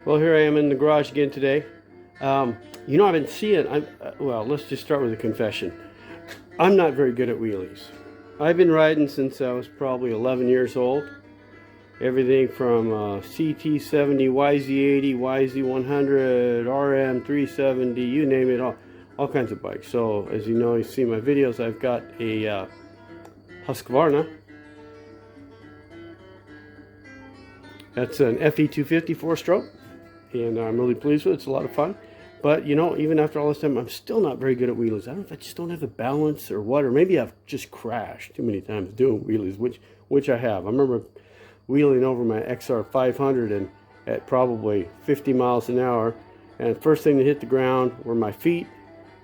Well, here I am in the garage again today. You know, I've been seeing, well, let's just start with a confession. I'm not very good at wheelies. I've been riding since I was probably 11 years old. Everything from CT70, YZ80, YZ100, RM370, you name it, all kinds of bikes. So, as you know, you see my videos, I've got a Husqvarna. That's an FE250 4-stroke, and I'm really pleased with it. It's a lot of fun. But, you know, even after all this time, I'm still not very good at wheelies. I don't know if I just don't have the balance or what, or maybe I've just crashed too many times doing wheelies, which I have. I remember wheeling over my XR500 and at probably 50 miles an hour, and first thing to hit the ground were my feet,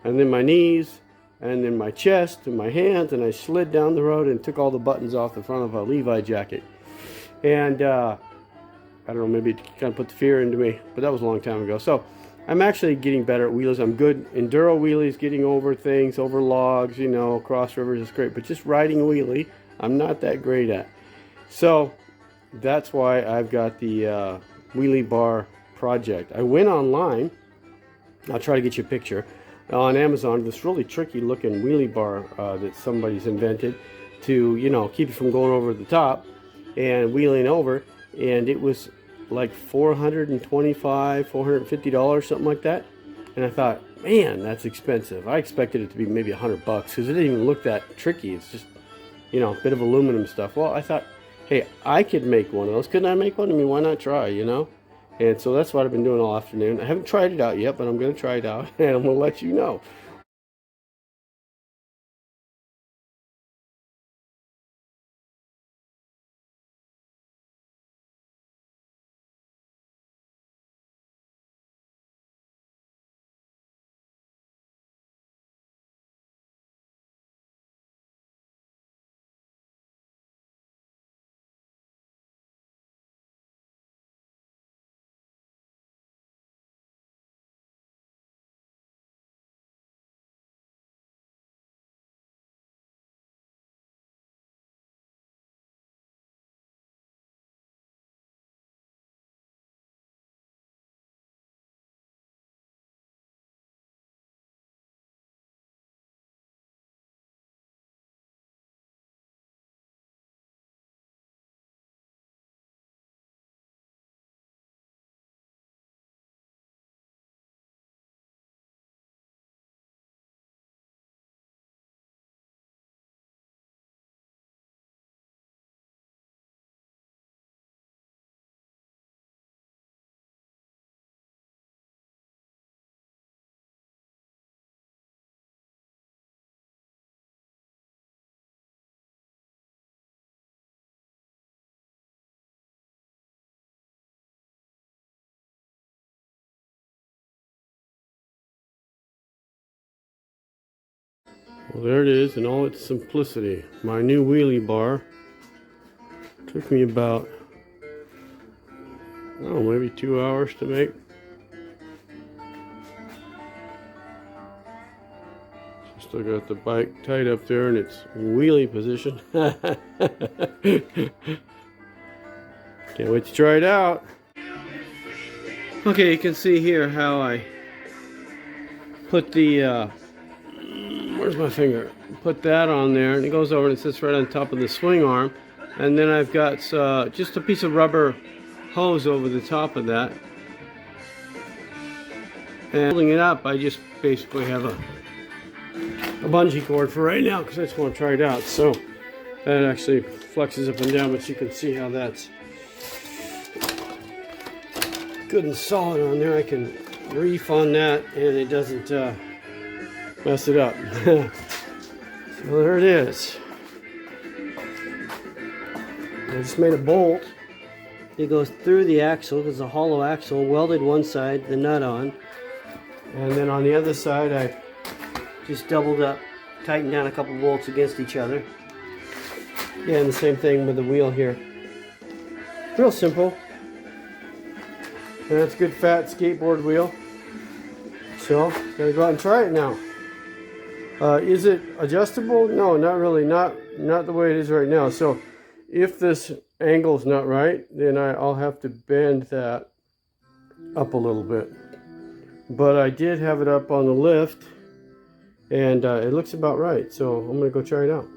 and then my knees, and then my chest and my hands, and I slid down the road and took all the buttons off the front of a Levi jacket. And I don't know, maybe it kind of put the fear into me, but that was a long time ago. So I'm actually getting better at wheelies. I'm good enduro wheelies, getting over things, over logs, you know, across rivers is great. But just riding a wheelie, I'm not that great at. So that's why I've got the wheelie bar project. I went online. I'll try to get you a picture. On Amazon, this really tricky looking wheelie bar that somebody's invented to, you know, keep it from going over the top and wheeling over. And it was like $425, $450, something like that. And I thought, man, that's expensive. I expected it to be maybe $100 because it didn't even look that tricky. It's just, you know, a bit of aluminum stuff. Well, I thought, hey, I could make one of those. Couldn't I make one? I mean, why not try, you know? And so that's what I've been doing all afternoon. I haven't tried it out yet, but I'm going to try it out, and I'm going to let you know. Well, there it is in all its simplicity. My new wheelie bar. Took me about, I don't know, maybe 2 hours to make. Still got the bike tied up there in its wheelie position. Can't wait to try it out. Okay, you can see here how I put the, where's my finger? Put that on there, and it goes over and it sits right on top of the swing arm. And then I've got just a piece of rubber hose over the top of that. And holding it up, I just basically have a bungee cord for right now because I just want to try it out. So that actually flexes up and down, but you can see how that's good and solid on there. I can reef on that and it doesn't mess it up. So there it is. I just made a bolt. It goes through the axle. It's a hollow axle, welded one side, the nut on. And then on the other side, I just doubled up, tightened down a couple bolts against each other. Yeah, and the same thing with the wheel here. Real simple. And that's a good fat skateboard wheel. So, gotta go out and try it now. Is it adjustable? No, not really. Not the way it is right now. So, if this angle's not right, then I'll have to bend that up a little bit. But I did have it up on the lift, and it looks about right. So I'm going to go try it out.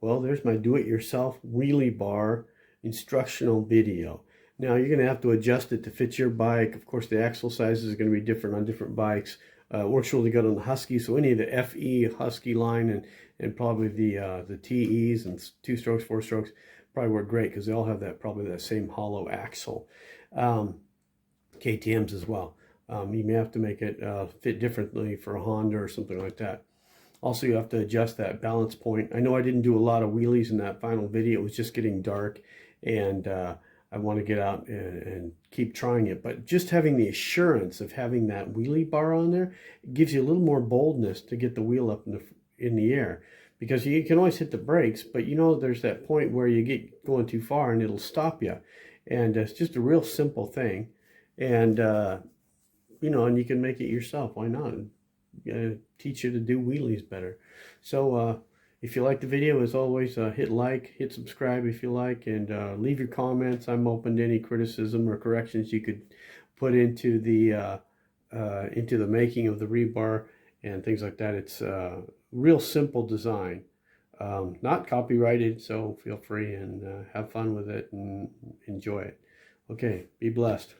Well, there's my do-it-yourself wheelie bar instructional video. Now you're going to have to adjust it to fit your bike. Of course, the axle size is going to be different on different bikes. It works really good on the Husky, so any of the FE Husky line and probably the TEs and 2 strokes, 4 strokes probably work great because they all have probably that same hollow axle. KTMs as well. You may have to make it fit differently for a Honda or something like that. Also, you have to adjust that balance point. I know I didn't do a lot of wheelies in that final video. It was just getting dark, and I want to get out and keep trying it. But just having the assurance of having that wheelie bar on there gives you a little more boldness to get the wheel up in the air. Because you can always hit the brakes, but you know there's that point where you get going too far and it'll stop you. And it's just a real simple thing. And, you know, and you can make it yourself. Why not? Teach you to do wheelies better. So if you like the video, as always, hit like, hit subscribe if you like, and leave your comments. I'm open to any criticism or corrections you could put into the making of the rebar and things like that. It's a real simple design, not copyrighted, so feel free and have fun with it and enjoy it. Okay, be blessed.